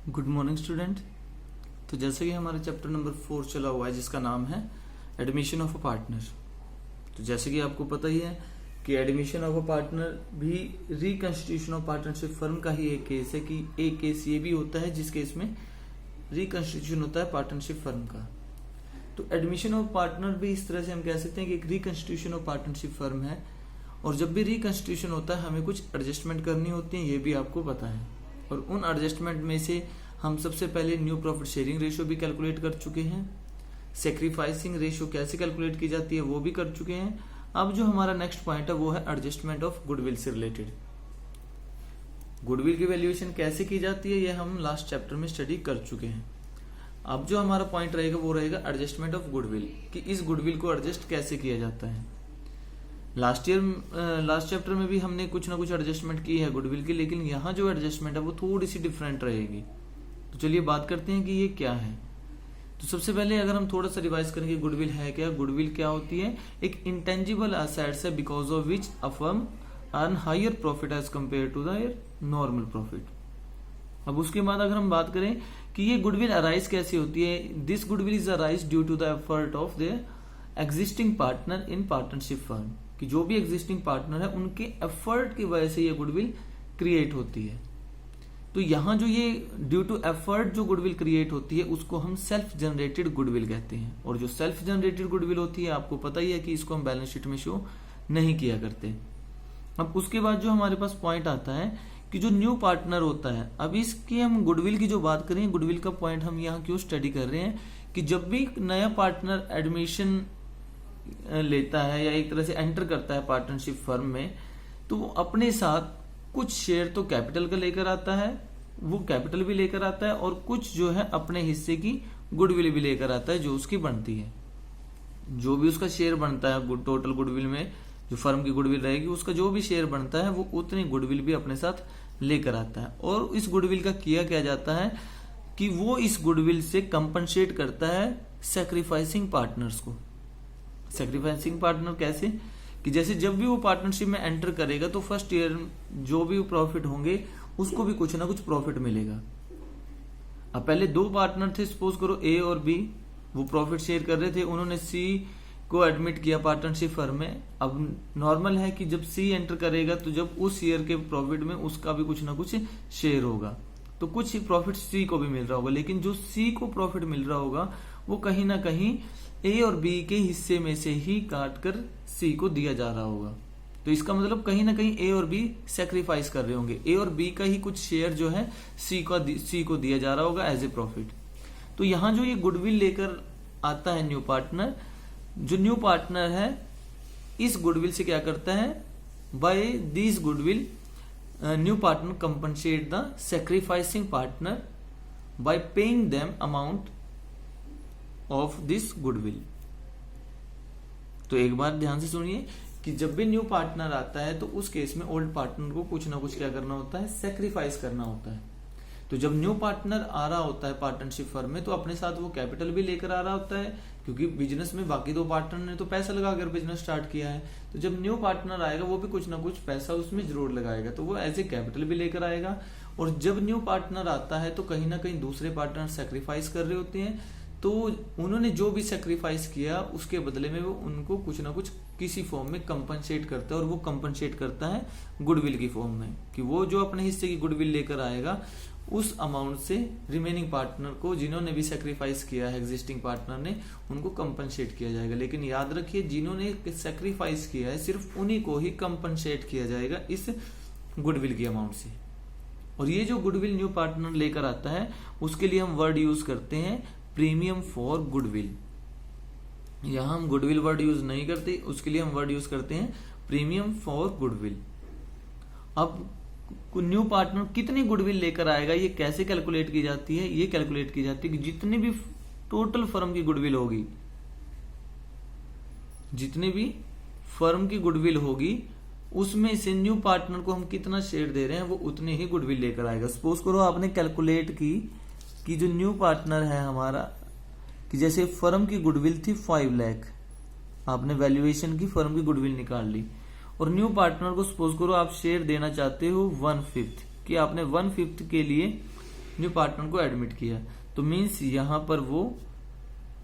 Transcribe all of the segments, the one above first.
Good morning student. तो जैसे कि हमारा चैप्टर नंबर 4 चला हुआ है जिसका नाम है एडमिशन ऑफ अ पार्टनर। तो जैसे कि आपको पता ही है कि एडमिशन ऑफ अ पार्टनर भी रिकंस्टिट्यूशन ऑफ पार्टनरशिप फर्म का ही एक केस है कि एक केस ये भी होता है जिस केस में रिकंस्टिट्यूशन होता है पार्टनरशिप फर्म का। तो एडमिशन ऑफ पार्टनर भी इस तरह से हम कह सकते हैं कि एक रिकंस्टिट्यूशन ऑफ पार्टनरशिप फर्म है, और जब भी रिकंस्टिट्यूशन होता है हमें कुछ एडजस्टमेंट करनी होती है, ये भी आपको पता है। और उन एडजस्टमेंट में से हम सबसे पहले न्यू प्रॉफिट शेयरिंग रेशियो भी कैलकुलेट कर चुके हैं, सेक्रीफाइसिंग रेशियो कैसे कैलकुलेट की जाती है वो भी कर चुके हैं। अब जो हमारा नेक्स्ट पॉइंट है वो है एडजस्टमेंट ऑफ गुडविल से रिलेटेड। गुडविल की वैल्यूएशन कैसे की जाती है ये हम लास्ट चैप्टर में स्टडी कर चुके हैं। अब जो हमारा पॉइंट रहेगा वो रहेगा एडजस्टमेंट ऑफ गुडविल, कि इस गुडविल को एडजस्ट कैसे किया जाता है। लास्ट चैप्टर में भी हमने कुछ ना कुछ एडजस्टमेंट की है गुडविल की, लेकिन यहाँ जो एडजस्टमेंट है वो थोड़ी सी डिफरेंट रहेगी। तो चलिए बात करते हैं कि ये क्या है। तो सबसे पहले अगर हम थोड़ा सा रिवाइज करेंगे गुडविल है क्या। गुडविल क्या होती है? एक इंटेंजिबल एसेट्स है because of which a firm earn higher profit as compare to the normal profit. अब उसके बाद अगर हम बात करें कि ये गुडविल अराइज कैसे होती है, this goodwill is arise due to the effort of the existing partner in partnership firm, कि जो भी एग्जिस्टिंग पार्टनर है उनके एफर्ट की वजह से ये गुडविल क्रिएट होती है। तो यहां जो ये ड्यू टू एफर्ट जो गुडविल क्रिएट होती है उसको हम सेल्फ जनरेटेड गुडविल कहते हैं। और जो सेल्फ जनरेटेड गुडविल होती है आपको पता ही है कि इसको हम बैलेंस शीट में शो नहीं किया करते। अब उसके बाद जो हमारे पास पॉइंट आता है कि जो न्यू पार्टनर होता है, अब इसकी हम गुडविल की जो बात करें, गुडविल का पॉइंट हम यहाँ क्यों स्टडी कर रहे हैं कि जब भी नया पार्टनर एडमिशन लेता है या एक तरह से एंटर करता है पार्टनरशिप फर्म में, तो वो अपने साथ कुछ शेयर तो कैपिटल का लेकर आता है, वो कैपिटल भी लेकर आता है, और कुछ जो है अपने हिस्से की गुडविल भी लेकर आता है जो उसकी बनती है। जो भी उसका शेयर बनता है टोटल गुडविल में, जो फर्म की गुडविल रहेगी उसका जो भी शेयर बनता है वो उतनी गुडविल भी अपने साथ लेकर आता है। और इस गुडविल का किया क्या जाता है कि वो इस गुडविल से कंपनसेट करता है सैक्रिफाइसिंग पार्टनर्स को। सैक्रिफाइसिंग पार्टनर कैसे? कि जैसे जब भी वो पार्टनरशिप में एंटर करेगा तो फर्स्ट ईयर जो भी प्रॉफिट होंगे उसको भी कुछ ना कुछ प्रॉफिट मिलेगा। अब पहले दो पार्टनर थे, सपोज करो ए और बी, वो प्रॉफिट शेयर कर रहे थे, उन्होंने सी को एडमिट किया पार्टनरशिप फर्म में। अब नॉर्मल है कि जब सी एंटर करेगा तो जब उस ईयर के प्रॉफिट में उसका भी कुछ ना कुछ शेयर होगा, तो कुछ ही प्रॉफिट सी को भी मिल रहा होगा। लेकिन जो सी को प्रॉफिट मिल रहा होगा वो कहीं ना कहीं ए और बी के हिस्से में से ही काट कर सी को दिया जा रहा होगा। तो इसका मतलब कहीं ना कहीं ए और बी सेक्रीफाइस कर रहे होंगे, ए और बी का ही कुछ शेयर जो है सी को दिया जा रहा होगा एज ए प्रॉफिट। तो यहां जो ये गुडविल लेकर आता है न्यू पार्टनर, जो न्यू पार्टनर है इस गुडविल से क्या करता है, by this goodwill new partner compensate the sacrificing partner by paying them amount of this goodwill. तो एक बार ध्यान से सुनिए कि जब भी न्यू पार्टनर आता है तो उस केस में ओल्ड पार्टनर को कुछ ना कुछ क्या करना होता है, सेक्रीफाइस करना होता है। तो जब न्यू पार्टनर आ रहा होता है पार्टनरशिप फर्म में तो अपने साथ वो कैपिटल भी लेकर आ रहा होता है, क्योंकि बिजनेस में बाकी दो पार्टनर ने तो पैसा लगाकर बिजनेस स्टार्ट किया है। तो जब न्यू पार्टनर आएगा वो भी कुछ ना कुछ पैसा उसमें जरूर लगाएगा, तो वो एज ए कैपिटल भी लेकर आएगा। और जब न्यू पार्टनर आता है तो कहीं ना कहीं दूसरे पार्टनर सेक्रीफाइस कर रहे होते हैं, तो उन्होंने जो भी सेक्रीफाइस किया उसके बदले में वो उनको कुछ ना कुछ किसी फॉर्म में कंपनसेट करता है, और वो कंपनसेट करता है गुडविल की फॉर्म में, कि वो जो अपने हिस्से की गुडविल लेकर आएगा उस अमाउंट से रिमेनिंग पार्टनर को, जिन्होंने भी सेक्रीफाइस किया है एग्जिस्टिंग पार्टनर ने, उनको कंपनसेट किया जाएगा। लेकिन याद रखिए जिन्होंने सेक्रीफाइस किया है सिर्फ उन्हीं को ही कंपनसेट किया जाएगा इस गुडविल की अमाउंट से। और ये जो गुडविल न्यू पार्टनर लेकर आता है उसके लिए हम वर्ड यूज करते हैं प्रीमियम फॉर गुडविल। यहां हम गुडविल वर्ड यूज नहीं करते, उसके लिए हम वर्ड यूज करते हैं प्रीमियम फॉर गुडविल। अब न्यू पार्टनर कितनी गुडविल लेकर आएगा ये कैसे कैलकुलेट की जाती है? ये कैलकुलेट की जाती है कि जितनी भी टोटल फर्म की गुडविल होगी, जितनी भी फर्म की गुडविल होगी उसमें से न्यू पार्टनर को हम कितना शेयर दे रहे हैं वो उतनी ही गुडविल लेकर आएगा। सपोज करो आपने कैलकुलेट की कि जो न्यू पार्टनर है हमारा, कि जैसे फर्म की गुडविल थी 5 लाख, आपने वैल्यूएशन की फर्म की गुडविल निकाल ली, और न्यू पार्टनर को सपोज करो आप शेयर देना चाहते हो 1/5, कि आपने 1/5 के लिए न्यू पार्टनर को एडमिट किया, तो मीन्स यहां पर वो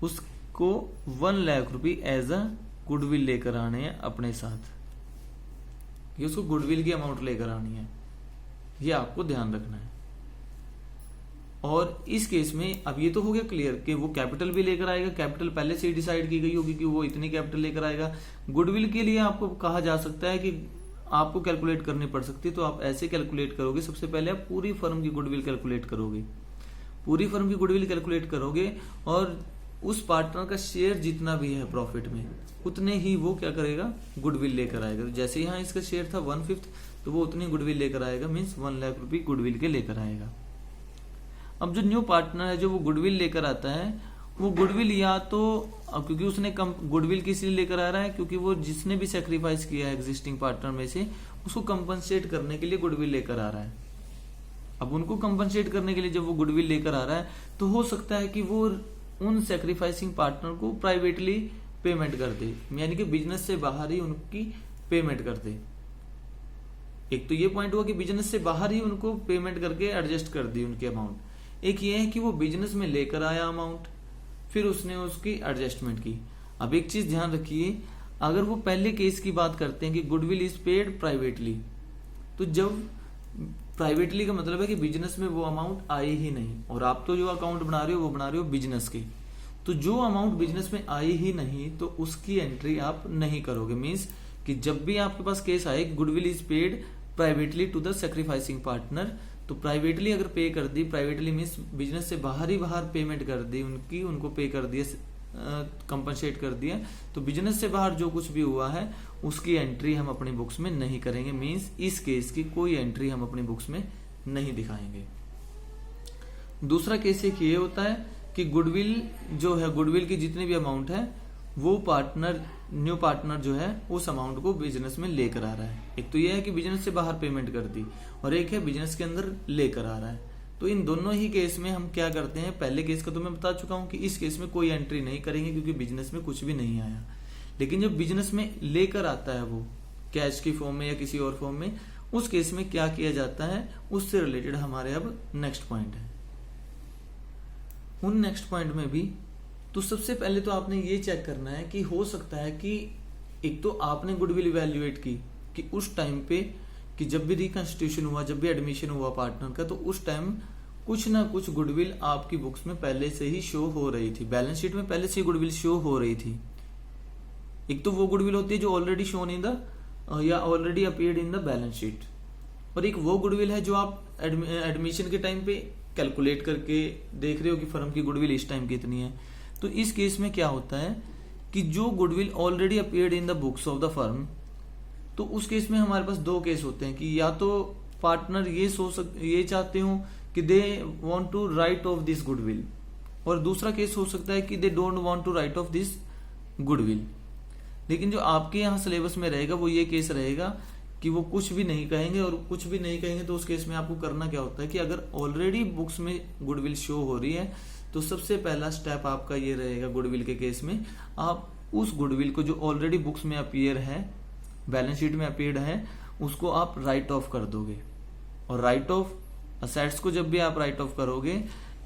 उसको 1 लाख रुपए एज अ गुडविल लेकर आने हैं अपने साथ, ये उसको गुडविल की अमाउंट लेकर आनी है, ये आपको ध्यान रखना है। और इस केस में अब ये तो हो गया क्लियर कि वो कैपिटल भी लेकर आएगा, कैपिटल पहले से ही डिसाइड की गई होगी कि वो इतनी कैपिटल लेकर आएगा। गुडविल के लिए आपको कहा जा सकता है कि आपको कैलकुलेट करनी पड़ सकती है, तो आप ऐसे कैलकुलेट करोगे, सबसे पहले आप पूरी फर्म की गुडविल कैलकुलेट करोगे, पूरी फर्म की गुडविल कैलकुलेट करोगे और उस पार्टनर का शेयर जितना भी है प्रॉफिट में उतने ही वो क्या करेगा, गुडविल लेकर आएगा। तो जैसे यहाँ इसका शेयर था 1/5, तो वो उतनी गुडविल लेकर आएगा, मीन्स 1 लाख रुपए गुडविल के लेकर आएगा। अब जो न्यू पार्टनर है जो वो गुडविल लेकर आता है, वो गुडविल या तो क्योंकि उसने गुडविल किस लिए लेकर आ रहा है, क्योंकि वो जिसने भी सेक्रीफाइस किया है एग्जिस्टिंग पार्टनर में से उसको कंपनसेट करने के लिए गुडविल लेकर आ रहा है। अब उनको कंपनसेट करने के लिए जब वो गुडविल लेकर आ रहा है, तो हो सकता है कि वो उन सेक्रीफाइसिंग पार्टनर को प्राइवेटली पेमेंट कर दे, यानी कि बिजनेस से बाहर ही उनकी पेमेंट कर दे। एक तो ये पॉइंट हुआ कि बिजनेस से बाहर ही उनको पेमेंट करके एडजस्ट कर दी उनकी अमाउंट। एक ये है कि वो बिजनेस में लेकर आया अमाउंट, फिर उसने उसकी एडजस्टमेंट की। अब एक चीज ध्यान रखिए, अगर वो पहले केस की बात करते हैं कि गुडविल इज पेड प्राइवेटली, तो जब प्राइवेटली का मतलब है कि बिजनेस में वो अमाउंट आई ही नहीं, और आप तो जो अकाउंट बना रहे हो वो बना रहे हो बिजनेस के, तो जो अमाउंट बिजनेस में आई ही नहीं तो उसकी एंट्री आप नहीं करोगे। मीन्स कि जब भी आपके पास केस आए goodwill is paid privately to the sacrificing partner, तो प्राइवेटली अगर पे कर दी, प्राइवेटली मीन्स बिजनेस से बाहर ही बाहर पेमेंट कर दी उनकी, उनको पे कर दिया, कंपनसेट कर दिया, तो बिजनेस से बाहर जो कुछ भी हुआ है उसकी एंट्री हम अपनी बुक्स में नहीं करेंगे। मीन्स इस केस की कोई एंट्री हम अपनी बुक्स में नहीं दिखाएंगे। दूसरा केस एक ये होता है कि गुडविल जो है, गुडविल की जितनी भी अमाउंट है वो पार्टनर, न्यू पार्टनर जो है उस अमाउंट को बिजनेस में लेकर आ रहा है। एक तो यह है कि बिजनेस से बाहर पेमेंट कर दी, और एक है बिजनेस के अंदर लेकर आ रहा है। तो इन दोनों ही केस में हम क्या करते हैं, पहले केस का तो मैं बता चुका हूं कि इस केस में कोई एंट्री नहीं करेंगे क्योंकि बिजनेस में कुछ भी नहीं आया। लेकिन जब बिजनेस में लेकर आता है वो कैश की फॉर्म में या किसी और फॉर्म में, उस केस में क्या किया जाता है, उससे रिलेटेड हमारे अब नेक्स्ट पॉइंट है। उन नेक्स्ट पॉइंट में भी तो सबसे पहले तो आपने ये चेक करना है कि हो सकता है कि एक तो आपने गुडविल इवैल्यूएट की कि उस टाइम पे कि जब भी रिकंस्टिट्यूशन हुआ, जब भी एडमिशन हुआ पार्टनर का, तो उस टाइम कुछ ना कुछ गुडविल आपकी बुक्स में पहले से ही शो हो रही थी, बैलेंस शीट में पहले से ही गुडविल शो हो रही थी। एक तो वो गुडविल होती है जो ऑलरेडी शोन इन द या already appeared in the balance sheet, और एक वो गुडविल है जो आप एडमिशन के टाइम पे कैलकुलेट करके देख रहे हो कि फर्म की गुडविल इस टाइम कितनी है। तो इस केस में क्या होता है कि जो goodwill already appeared in the books of the firm, तो उस केस में हमारे पास दो केस होते हैं कि या तो पार्टनर ये चाहते हो कि they want to write off this goodwill, और दूसरा केस हो सकता है कि they don't want to write off this goodwill. लेकिन जो आपके यहाँ सिलेबस में रहेगा वो ये केस रहेगा कि वो कुछ भी नहीं कहेंगे, और कुछ भी नहीं कहेंगे तो उस केस में आपको करना क्या होता है कि अगर ऑलरेडी बुक्स में गुडविल शो हो रही है तो सबसे पहला स्टेप आपका ये रहेगा गुडविल के केस में, आप उस गुडविल को जो ऑलरेडी बुक्स में अपीयर है, बैलेंस शीट में अपीयर्ड है, उसको आप राइट ऑफ कर दोगे। और राइट ऑफ असेट्स को जब भी आप राइट ऑफ करोगे,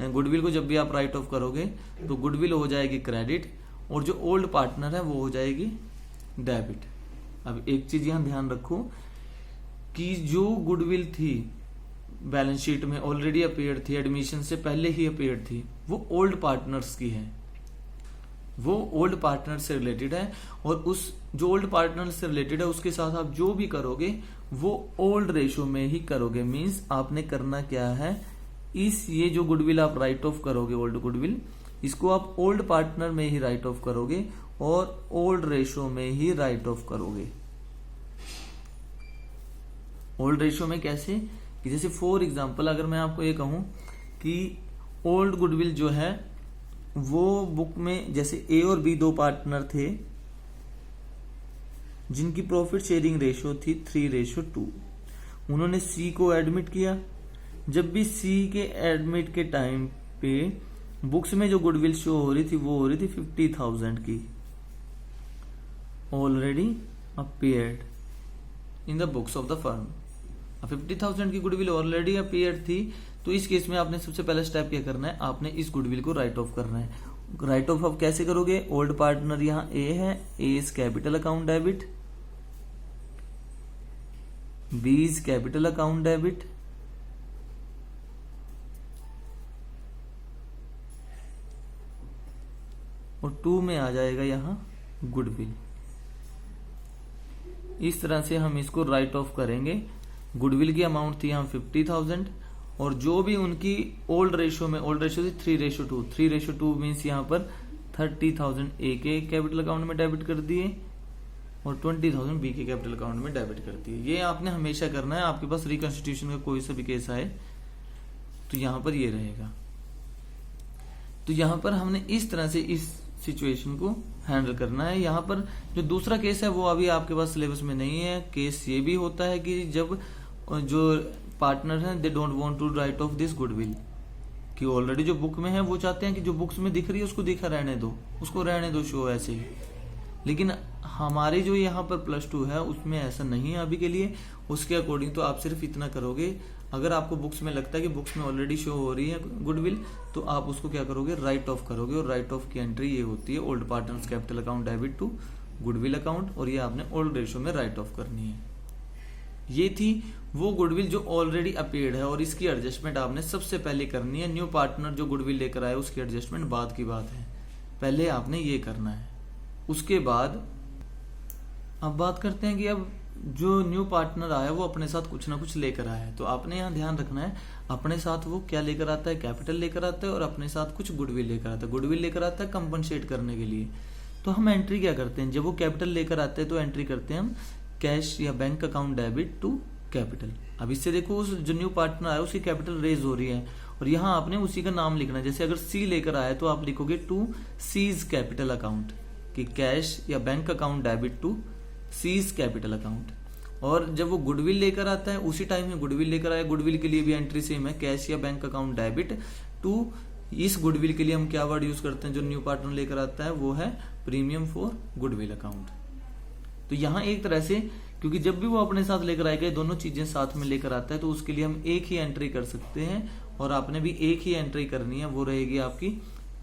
गुडविल को जब भी आप राइट ऑफ करोगे, तो गुडविल हो जाएगी क्रेडिट और जो ओल्ड पार्टनर है वो हो जाएगी डेबिट। अब एक चीज यहां ध्यान रखो कि जो गुडविल थी बैलेंस शीट में ऑलरेडी अपीयर्ड थी, एडमिशन से पहले ही अपीयर्ड थी, वो ओल्ड पार्टनर्स की है, वो ओल्ड पार्टनर से रिलेटेड है, और उस जो ओल्ड पार्टनर से रिलेटेड है उसके साथ आप जो भी करोगे वो ओल्ड रेशो में ही करोगे। मींस आपने करना क्या है, ये जो गुडविल आप राइट ऑफ करोगे, ओल्ड गुडविल, इसको आप ओल्ड पार्टनर में ही राइट ऑफ करोगे और ओल्ड रेशो में ही राइट ऑफ करोगे। ओल्ड रेशो में कैसे कि जैसे फॉर एग्जांपल अगर मैं आपको ये कहूं कि ओल्ड गुडविल जो है वो बुक में जैसे ए और बी दो पार्टनर थे जिनकी प्रॉफिट शेयरिंग रेशो थी 3:2, उन्होंने सी को एडमिट किया। जब भी सी के एडमिट के टाइम पे बुक्स में जो गुडविल शो हो रही थी वो हो रही थी 50,000 की, already appeared in the books of the firm. 50,000 की गुडविल ऑलरेडी अपीयर्ड थी, तो इस केस में आपने सबसे पहला स्टेप क्या करना है, आपने इस गुडविल को राइट ऑफ करना है। राइट ऑफ आप कैसे करोगे, ओल्ड पार्टनर यहाँ ए है, A is capital account debit, B is capital account debit, और 2 में आ जाएगा यहां गुडविल। इस तरह से हम इसको राइट ऑफ करेंगे। गुडविल की अमाउंट थी यहाँ 50,000 और जो भी उनकी ओल्ड रेशियो में, ओल्ड रेशियो थी 3:2, 3:2 मीन्स यहाँ पर 30,000 ए के कैपिटल अकाउंट में डेबिट कर दिए और 20,000 बी के कैपिटल अकाउंट में डेबिट कर दिए। ये आपने हमेशा करना है, आपके पास रिकंस्टिट्यूशन का कोई सा भी केस आए तो यहाँ पर ये रहेगा। तो यहाँ पर हमने इस तरह से इस सिचुएशन को हैंडल करना है। यहाँ पर जो दूसरा केस है वो अभी आपके पास सिलेबस में नहीं है। केस ये भी होता है कि जब जो पार्टनर है they don't want to write off this goodwill, कि ऑलरेडी जो बुक में है वो चाहते हैं कि जो बुक्स में दिख रही है उसको दिखा रहने दो, उसको रहने दो शो ऐसे ही। लेकिन हमारे जो यहाँ पर +2 है उसमें ऐसा नहीं है अभी के लिए। उसके अकॉर्डिंग तो आप सिर्फ इतना करोगे, अगर आपको बुक्स में लगता है कि बुक्स में ऑलरेडी शो हो रही है गुडविल, तो आप उसको क्या करोगे, राइट ऑफ करोगे। और राइट ऑफ की एंट्री ये होती है old partners capital account debit to goodwill account, और ये आपने ओल्ड रेशियो में राइट ऑफ करनी है। ये थी वो गुडविल जो ऑलरेडी अपीयर्ड है और इसकी एडजस्टमेंट आपने सबसे पहले करनी है। न्यू पार्टनर जो गुडविल लेकर आए उसकी एडजस्टमेंट बाद की बात है, पहले आपने ये करना है। उसके बाद अब बात करते हैं कि अब जो न्यू पार्टनर आया वो अपने साथ कुछ ना कुछ लेकर आया है, तो आपने यहाँ ध्यान रखना है अपने साथ वो क्या लेकर आता है, कैपिटल लेकर आता है और अपने साथ कुछ गुडविल लेकर आता है। गुडविल लेकर आता है कंपनसेट करने के लिए। तो हम एंट्री क्या करते हैं, जब वो कैपिटल लेकर आते हैं तो एंट्री करते हैं हम कैश या bank account debit to capital. अब इससे देखो उस जो न्यू पार्टनर आया उसकी कैपिटल रेज हो रही है और यहाँ आपने उसी का नाम लिखना है। जैसे अगर सी लेकर आया तो आप लिखोगे टू सीज कैपिटल अकाउंट, कि कैश या bank account debit to C's capital account. और जब वो गुडविल लेकर आता है उसी टाइम में गुडविल लेकर आया, गुडविल के लिए भी एंट्री सेम है, कैश या बैंक अकाउंट डेबिट टू, इस गुडविल के लिए हम क्या वर्ड यूज करते हैं जो न्यू पार्टनर लेकर आता है, वो है प्रीमियम फॉर गुडविल अकाउंट। तो यहाँ एक तरह से, क्योंकि जब भी वो अपने साथ लेकर आएगा दोनों चीजें साथ में लेकर आता है, तो उसके लिए हम एक ही एंट्री कर सकते हैं और आपने भी एक ही एंट्री करनी है, वो रहेगी आपकी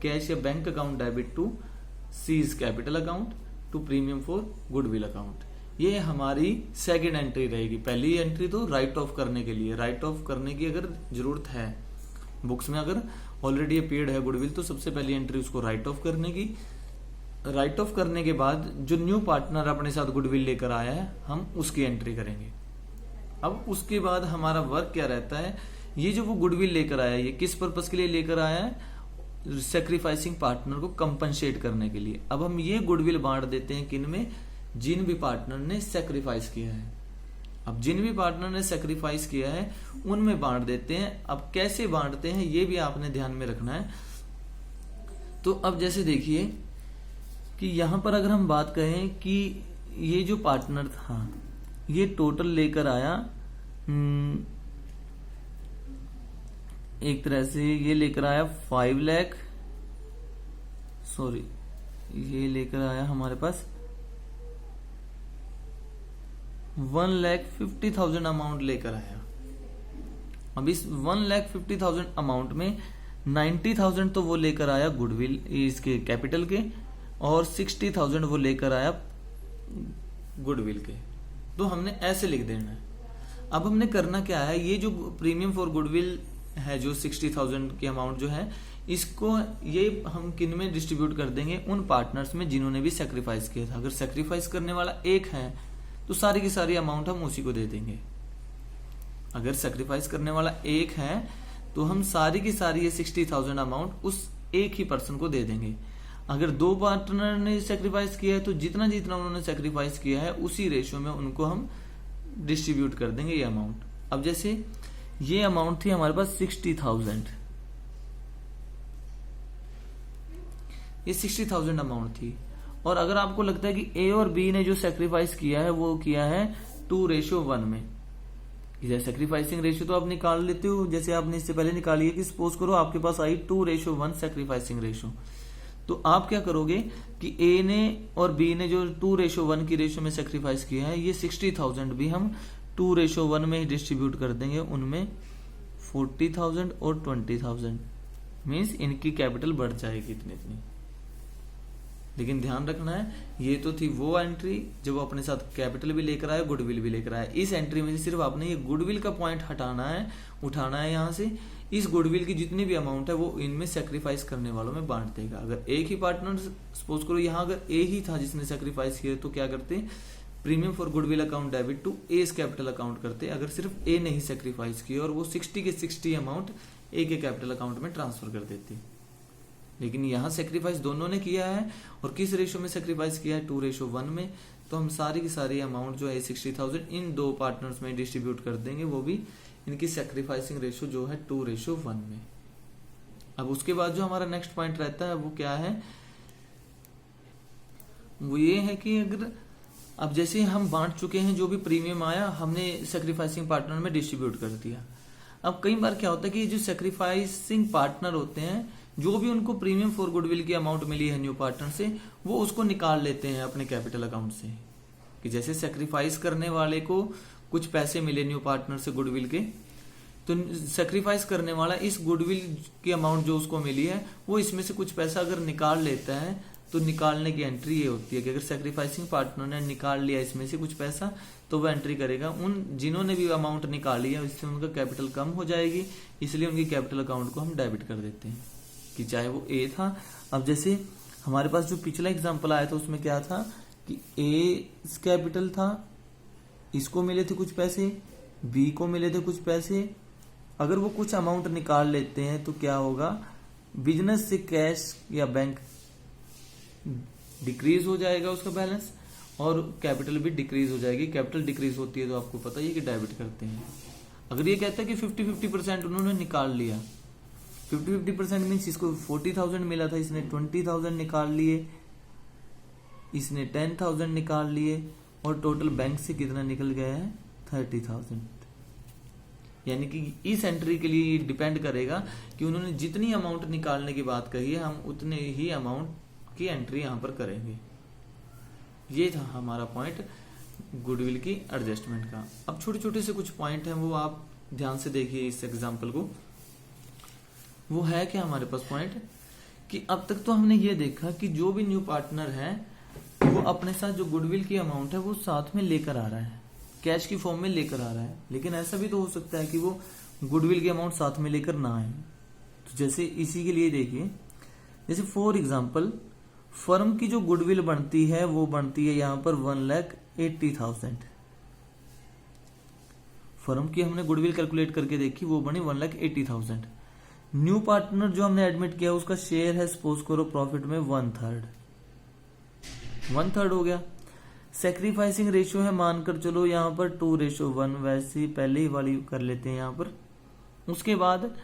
कैश या bank account debit to C's capital account to premium for goodwill account. ये हमारी सेकंड एंट्री रहेगी। पहली एंट्री तो राइट ऑफ करने के लिए, राइट ऑफ करने की अगर जरूरत है बुक्स में, अगर ऑलरेडी अपीयर्ड है गुडविल तो सबसे पहली एंट्री उसको राइट ऑफ करने की। राइट ऑफ करने के बाद जो न्यू पार्टनर अपने साथ गुडविल लेकर आया है हम उसकी एंट्री करेंगे। अब उसके बाद हमारा वर्क क्या रहता है, ये जो वो गुडविल लेकर आया है ये किस पर्पस के लिए लेकर आया है, सैक्रिफाइसिंग पार्टनर को कंपनसेट करने के लिए। अब हम ये गुडविल बांट देते हैं किन में, जिन भी पार्टनर ने सैक्रिफाइस किया है। अब जिन भी पार्टनर ने सैक्रिफाइस किया है उनमें बांट देते हैं। अब कैसे बांटते हैं ये भी आपने ध्यान में रखना है। तो अब जैसे देखिए कि यहां पर अगर हम बात करें कि ये जो पार्टनर था ये टोटल लेकर आया, एक तरह से ये लेकर आया 5 लाख, सॉरी ये लेकर आया हमारे पास 1,50,000 अमाउंट लेकर आया। अब इस 1,50,000 अमाउंट में 90,000 तो वो लेकर आया गुडविल इसके कैपिटल के और 60,000 वो लेकर आया गुडविल के। तो हमने ऐसे लिख देना है। अब हमने करना क्या है, ये जो प्रीमियम फॉर गुडविल है जो 60,000 की अमाउंट जो है इसको ये हम किन में डिस्ट्रीब्यूट कर देंगे, उन पार्टनर्स में जिन्होंने भी सैक्रिफाइस किया था। अगर सैक्रिफाइस करने वाला एक है तो सारी की सारी अमाउंट हम उसी को दे देंगे। अगर सैक्रिफाइस करने वाला एक है तो हम सारी की सारी ये 60,000 अमाउंट उस एक ही पर्सन को दे देंगे। अगर 2 पार्टनर ने सैक्रिफाइस किया है तो जितना जितना उन्होंने सैक्रिफाइस किया है उसी रेशियो में उनको हम डिस्ट्रीब्यूट कर देंगे ये अमाउंट। अब जैसे ये अमाउंट थी हमारे पास 60,000, ये 60,000 अमाउंट थी। और अगर आपको लगता है कि ए और बी ने जो सैक्रिफाइस किया है वो किया है 2:1 में, सैक्रिफाइसिंग रेशियो तो आप निकाल लेते हो, जैसे आपने इससे पहले निकाली है कि सपोज करो आपके पास आई 2:1 सैक्रिफाइसिंग रेशियो। तो आप क्या करोगे कि ए ने और बी ने जो 2:1 की रेशियो में सैक्रिफाइस किया है, ये 60,000 भी हम 2:1 में ही डिस्ट्रीब्यूट कर देंगे उनमें 40,000 और 20,000, मीन्स इनकी कैपिटल बढ़ जाएगी इतनी इतनी। लेकिन ध्यान रखना है, ये तो थी वो एंट्री जब वो अपने साथ कैपिटल भी लेकर आया, गुडविल भी लेकर आया। इस एंट्री में से सिर्फ आपने ये गुडविल का पॉइंट हटाना है, उठाना है यहाँ से। इस गुडविल की जितनी भी अमाउंट है वो इनमें सेक्रीफाइस करने वालों में बांट देगा। अगर एक ही पार्टनर, सपोज करो यहाँ अगर ए ही था जिसने सेक्रीफाइस किया, तो क्या करते, premium for goodwill account debit to S capital account करते। अगर सिर्फ ए ने ही सेक्रीफाइस किया और वो 60 के 60 अमाउंट ए के कैपिटल अकाउंट में ट्रांसफर कर देती। लेकिन यहाँ सेक्रीफाइस दोनों ने किया है, और किस रेशो में सेक्रीफाइस किया है, 2:1 में। तो हम सारी की सारी अमाउंट जो है 60,000 इन दो पार्टनर्स में डिस्ट्रीब्यूट कर देंगे, वो भी इनकी सेक्रीफाइसिंग रेशो जो है 2:1 में। अब उसके बाद जो हमारा नेक्स्ट पॉइंट रहता है वो क्या है, वो ये है कि अगर अब जैसे हम बांट चुके हैं, जो भी प्रीमियम आया हमने सेक्रीफाइसिंग पार्टनर में डिस्ट्रीब्यूट कर दिया। अब कई बार क्या होता है कि जो सेक्रीफाइसिंग पार्टनर होते हैं, जो भी उनको प्रीमियम फॉर गुडविल की अमाउंट मिली है न्यू पार्टनर से, वो उसको निकाल लेते हैं अपने कैपिटल अकाउंट से। कि जैसे सेक्रीफाइस करने वाले को कुछ पैसे मिले न्यू पार्टनर से गुडविल के, तो सेक्रीफाइस करने वाला इस गुडविल की अमाउंट जो उसको मिली है, वो इसमें से कुछ पैसा अगर निकाल लेता है, तो निकालने की एंट्री ये होती है कि अगर सेक्रीफाइसिंग पार्टनर ने निकाल लिया इसमें से कुछ पैसा, तो वो एंट्री करेगा। उन जिन्होंने भी अमाउंट निकाली है इससे उनका कैपिटल कम हो जाएगी, इसलिए उनकी कैपिटल अकाउंट को हम डेबिट कर देते हैं, कि चाहे वो ए था। अब जैसे हमारे पास जो पिछला एग्जांपल आया था उसमें क्या था कि ए कैपिटल था, इसको मिले थे कुछ पैसे, बी को मिले थे कुछ पैसे। अगर वो कुछ अमाउंट निकाल लेते हैं तो क्या होगा, बिजनेस से कैश या बैंक डिक्रीज हो जाएगा उसका बैलेंस, और कैपिटल भी डिक्रीज हो जाएगी। कैपिटल डिक्रीज होती है तो आपको पता ही है कि डेबिट करते हैं। अगर ये कहता है कि 50-50% उन्होंने निकाल लिया, 50-50% मीन्स इसको 40,000 मिला था, इसने 20,000 निकाल लिए, इसने 10,000 निकाल लिए, और टोटल बैंक से कितना निकल गया है, 30,000। यानी कि इस एंट्री के लिए डिपेंड करेगा कि उन्होंने जितनी अमाउंट निकालने की बात कही है, हम उतने ही अमाउंट की एंट्री यहां पर करेंगे। ये था हमारा पॉइंट गुडविल की एडजस्टमेंट का। अब छोटे छोटे से कुछ पॉइंट हैं, वो आप ध्यान से देखिए इस एग्जांपल को। वो है क्या हमारे पास पॉइंट, कि अब तक तो हमने ये देखा कि जो भी न्यू पार्टनर है वो अपने साथ जो गुडविल की अमाउंट है वो साथ में लेकर आ रहा है, कैश की फॉर्म में लेकर आ रहा है। लेकिन ऐसा भी तो हो सकता है कि वो गुडविल की अमाउंट साथ में लेकर ना आए। तो जैसे इसी के लिए देखिए, जैसे फॉर एग्जाम्पल फर्म की जो गुडविल बनती है वो बनती है यहां पर 1,80,000। फर्म की हमने गुडविल कैलकुलेट करके देखी, वो बनी 1,80,000। न्यू पार्टनर जो हमने एडमिट किया उसका शेयर है, सपोज करो प्रॉफिट में 1/3 हो गया। सेक्रीफाइसिंग रेशियो है, मानकर चलो यहां पर 2:1, वैसे ही पहले ही वाली कर लेते हैं यहां पर। उसके बाद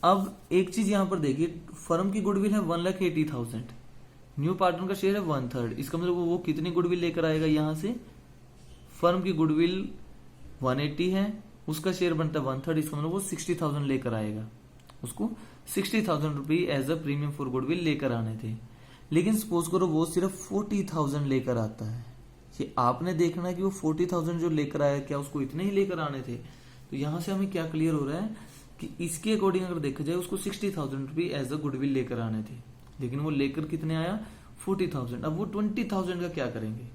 अब एक चीज यहां पर देखिए, फर्म की गुडविल है 1,80,000, न्यू पार्टनर का शेयर है 1/3। इसका मतलब वो कितनी गुडविल लेकर आएगा, यहां से फर्म की गुडविल 180 है, उसका शेयर बनता है 1/3, इसका मतलब वो 60,000 लेकर आएगा। उसको 60,000 रुपये as a premium for goodwill लेकर आने थे। लेकिन सपोज करो वो सिर्फ 40,000 लेकर आता है। ये आपने देखना है कि वो 40,000 जो लेकर आया, क्या उसको इतने ही लेकर आने थे। तो यहां से हमें क्या क्लियर हो रहा है कि इसके अकॉर्डिंग अगर देखा जाए उसको 60,000 रुपये एज अ गुडविल लेकर आने थे, लेकिन वो लेकर कितने आया, 40,000। अब वो 20,000 का क्या करेंगे,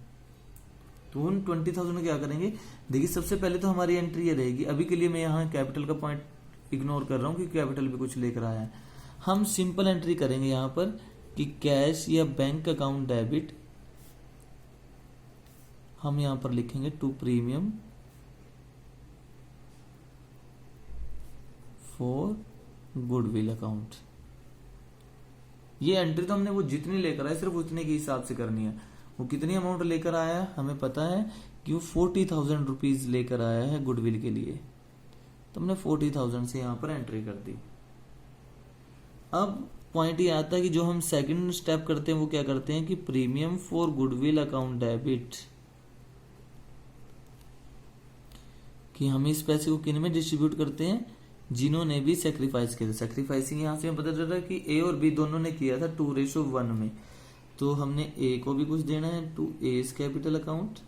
तो उन 20,000 का क्या करेंगे, देखिए सबसे पहले तो हमारी एंट्री ये रहेगी। अभी के लिए मैं यहाँ कैपिटल का पॉइंट इग्नोर कर रहा हूँ कि कैपिटल भी कुछ लेकर आया है। हम सिंपल एंट्री करेंगे यहाँ पर कि कैश या बैंक अकाउंट डेबिट, हम यहां पर लिखेंगे to premium for goodwill account. ये एंट्री तो हमने वो जितनी लेकर आए सिर्फ उतने के हिसाब से करनी है। वो कितनी अमाउंट लेकर आया है हमें पता है कि वो 40,000 रुपीज लेकर आया है गुडविल के लिए, तो हमने 40,000 से यहां पर एंट्री कर दी। अब पॉइंट ये आता है कि जो हम सेकंड स्टेप करते हैं वो क्या करते हैं कि premium for goodwill account debit, कि हम इस पैसे को किन में डिस्ट्रीब्यूट करते हैं, जिन्होंने भी सेक्रीफाइस किया था। सेक्रीफाइसिंग यहां से हमें पता चल रहा है कि ए और बी दोनों ने किया था 2:1 में, तो हमने ए को भी कुछ देना है टू एस कैपिटल अकाउंट,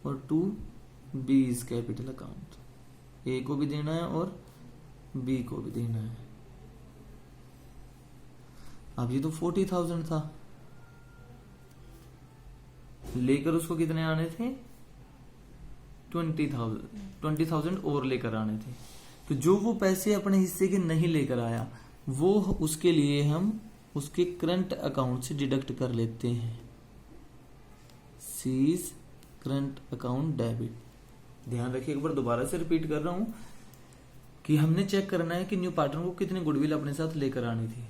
और to B is capital account. A को भी देना है और बी को भी देना है। अब ये तो 40,000 था, लेकर उसको कितने आने थे 20,000 और लेकर आने थे। तो जो वो पैसे अपने हिस्से के नहीं लेकर आया वो उसके लिए हम उसके करंट अकाउंट से डिडक्ट कर लेते हैं। C's current account debit. ध्यान रखिए, एक बार दोबारा से रिपीट कर रहा हूं कि हमने चेक करना है कि न्यू पार्टनर को कितनी गुडविल अपने साथ लेकर आनी थी।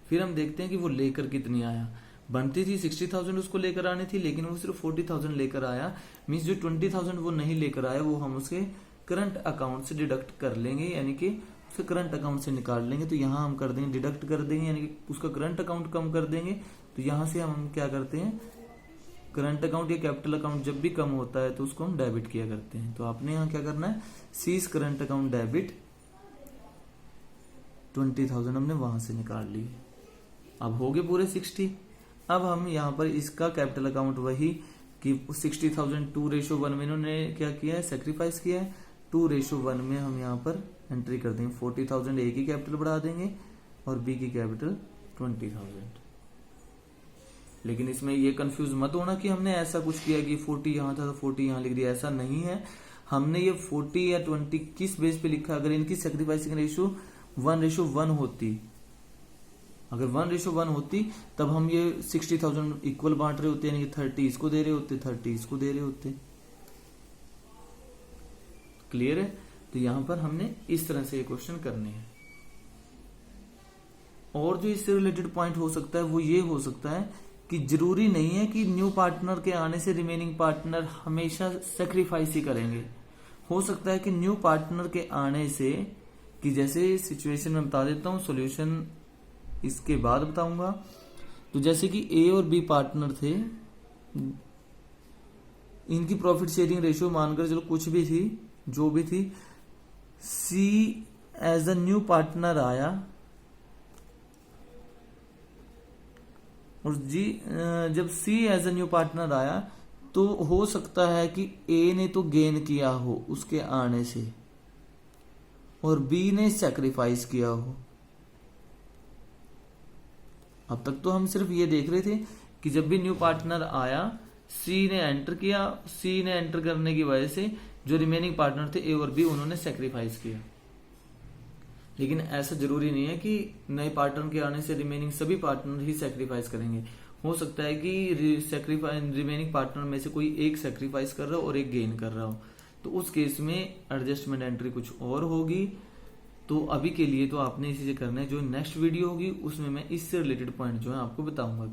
फिर हम देखते हैं कि वो लेकर कितनी आया। बनती थी 60,000 उसको लेकर आनी थी, लेकिन वो सिर्फ 40,000 लेकर आया। मीन्स जो 20,000 वो नहीं लेकर आया वो हम उसके करंट अकाउंट से डिडक्ट कर लेंगे, यानी कि उसके करंट अकाउंट से निकाल लेंगे। तो यहाँ हम कर देंगे डिडक्ट कर देंगे, यानी कि उसका करंट अकाउंट कम कर देंगे। तो यहाँ से हम क्या करते हैं, करंट अकाउंट या कैपिटल अकाउंट जब भी कम होता है तो उसको हम डेबिट किया करते हैं। तो आपने यहाँ क्या करना है, सीज करंट अकाउंट डेबिट 20,000 हमने वहां से निकाल ली। अब हो गए पूरे 60। अब हम यहाँ पर इसका कैपिटल अकाउंट वही कि 60,000 2:1 में इन्होंने क्या किया है, सेक्रीफाइस किया है। 2:1 में हम यहाँ पर एंट्री कर देंगे। 40,000 ए की कैपिटल बढ़ा देंगे और बी की कैपिटल 20,000। लेकिन इसमें ये कंफ्यूज मत होना कि हमने ऐसा कुछ किया कि 40 यहाँ था तो 40 यहाँ लिख दिया, ऐसा नहीं है। हमने ये 40 या 20 किस बेस पे लिखा, अगर इनकी सेक्रीफाइसिंग रेशियो 1:1 होती, अगर 1:1 होती तब हम ये 60,000 इक्वल बांट रहे होते, यानी कि 30 इसको दे रहे होते, 30 इसको दे रहे होते। क्लियर है? तो यहां पर हमने इस तरह से ये क्वेश्चन करने हैं। और जो इससे रिलेटेड पॉइंट हो सकता है वो ये हो सकता है कि जरूरी नहीं है कि न्यू पार्टनर के आने से रिमेनिंग पार्टनर हमेशा सेक्रीफाइस ही करेंगे। हो सकता है कि न्यू पार्टनर के आने से, कि जैसे सिचुएशन में बता देता हूं, सॉल्यूशन इसके बाद बताऊंगा। तो जैसे कि ए और बी पार्टनर थे, इनकी प्रॉफिट शेयरिंग रेशियो मानकर चलो कुछ भी थी, जो भी थी, सी एज अ न्यू पार्टनर आया और जी जब सी एज अ न्यू पार्टनर आया तो हो सकता है कि ए ने तो गेन किया हो उसके आने से और बी ने सैक्रिफाइस किया हो। अब तक तो हम सिर्फ ये देख रहे थे कि जब भी न्यू पार्टनर आया सी ने एंटर किया, सी ने एंटर करने की वजह से जो रिमेनिंग पार्टनर थे ए और बी उन्होंने सैक्रिफाइस किया। लेकिन ऐसा जरूरी नहीं है कि नए पार्टनर के आने से रिमेनिंग सभी पार्टनर ही सैक्रिफाइस करेंगे। हो सकता है कि रिमेनिंग पार्टनर में से कोई एक सैक्रिफाइस कर रहा हो और एक गेन कर रहा हो, तो उस केस में एडजस्टमेंट एंट्री कुछ और होगी। तो अभी के लिए तो आपने इसी से करना है। जो नेक्स्ट वीडियो होगी उसमें मैं इससे रिलेटेड पॉइंट जो है आपको बताऊंगा कि